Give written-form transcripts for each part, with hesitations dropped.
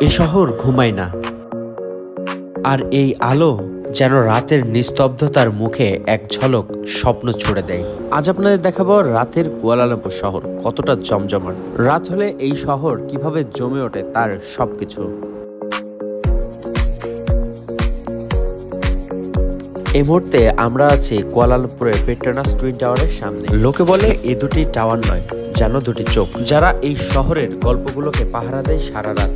এ শহর ঘুমায় না, আর এই আলো যেন রাতের নিস্তব্ধতার মুখে এক ঝলক স্বপ্ন ছুড়ে দেয়। আজ আপনাদের দেখাবো রাতের কুয়ালালামপুর শহর কতটা জমজমাট। রাত হলে এই শহর কিভাবে জমে ওঠে তার সবকিছু। এই মুহূর্তে আমরা আছি কুয়ালালামপুরের পেট্রোনাস টুইন টাওয়ারের সামনে। লোকে বলে এই দুটি টাওয়ার নয়, যেন দুটি চোখ, যারা এই শহরের গল্পগুলোকে পাহারা দেয় সারা রাত।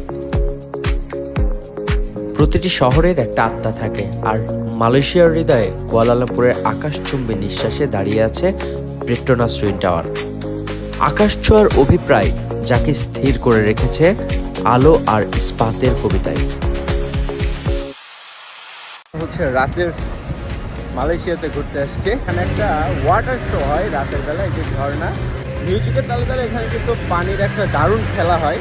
প্রতিটি শহরের একটা আত্মা থাকে, আর মালয়েশিয়ার হৃদয়ে কুয়ালালামপুরের আকাশচুম্বী নিঃশ্বাসে দাঁড়িয়ে আছে পেট্রোনাস টুইন টাওয়ার। আকাশ ছোঁয়ার অভিপ্রায়, যাকে স্থির করে রেখেছে আলো আর ইস্পাতের কবিতায়। হচ্ছে রাতের মালয়েশিয়াতে ঘুরতে আসছে। এখানে একটা ওয়াটার শো হয় রাতের বেলা, এই যে ঝর্ণা মিউজিকের তালে তালে এখানে কিন্তু পানির একটা দারুণ খেলা হয়।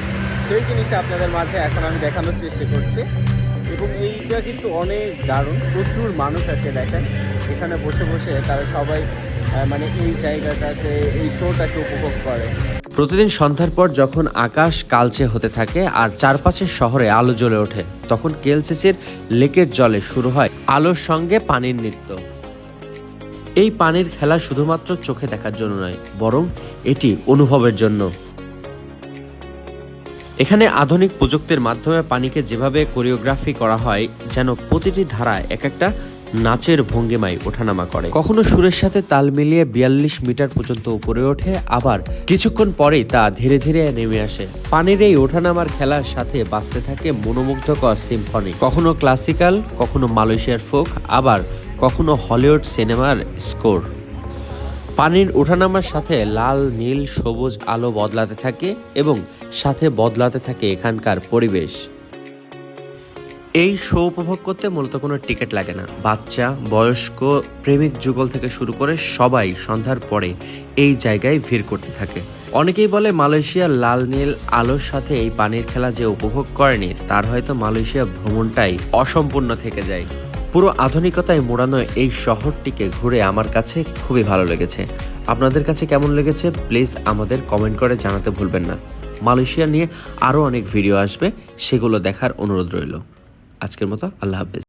সেই জিনিসটা আপনাদের মাঝে এখন আমি দেখানোর চেষ্টা করছি, এবং এইটা কিন্তু অনেক দারুণ। প্রচুর মানুষ আছে দেখেন, এখানে বসে বসে তারা সবাই মানে এই জায়গাটাতে এই শোটাকে উপভোগ করে। প্রতিদিন সন্ধ্যার পর যখন আকাশ কালচে হতে থাকে আর চারপাশের শহরে আলো জ্বলে ওঠে, তখন কেএলসিসির লেকের জলে শুরু হয় আলোর সঙ্গে পানির নৃত্য। এই পানির খেলা শুধুমাত্র চোখে দেখার জন্য নয়, বরং এটি অনুভবের জন্য। এখানে আধুনিক প্রযুক্তির মাধ্যমে পানিকে যেভাবে কোরিওগ্রাফি করা হয়, যেন প্রতিটি ধারায় এক একটা নাচের ভঙ্গিমায় ওঠানামা করে। কখনো সুরের সাথে তাল মিলিয়ে 42 মিটার পর্যন্ত উপরে ওঠে, আবার কিছুক্ষণ পরেই তা ধীরে ধীরে নেমে আসে। পানির এই ওঠানামার খেলার সাথে বাজতে থাকে মনোমুগ্ধকর সিম্ফনি, কখনো ক্লাসিক্যাল, কখনো মালয়েশিয়ার ফোক, আবার কখনো হলিউড সিনেমার স্কোর। পানির ওঠানামার সাথে লাল, নীল, সবুজ আলো বদলাতে থাকে, এবং সাথে বদলাতে থাকে এখানকার পরিবেশ। এই শো উপভোগ করতে মূলত কোনো টিকিট লাগে না। বাচ্চা, বয়স্ক, প্রেমিক যুগল থেকে শুরু করে সবাই সন্ধ্যার পরে এই জায়গায় ভিড় করতে থাকে। অনেকেই বলে মালয়েশিয়ার লাল নীল আলোর সাথে এই পানির খেলা যে উপভোগ করেনি, তার হয়তো মালয়েশিয়া ভ্রমণটাই অসম্পূর্ণ থেকে যায়। পুরো আধুনিকতায় মোড়ানো এই শহরটিকে ঘুরে আমার কাছে খুবই ভালো লেগেছে। আপনাদের কাছে কেমন লেগেছে প্লিজ আমাদের কমেন্ট করে জানাতে ভুলবেন না। মালয়েশিয়া নিয়ে আরও অনেক ভিডিও আসবে, সেগুলো দেখার অনুরোধ রইল। আজকের মতো আল্লাহ হাফেজ।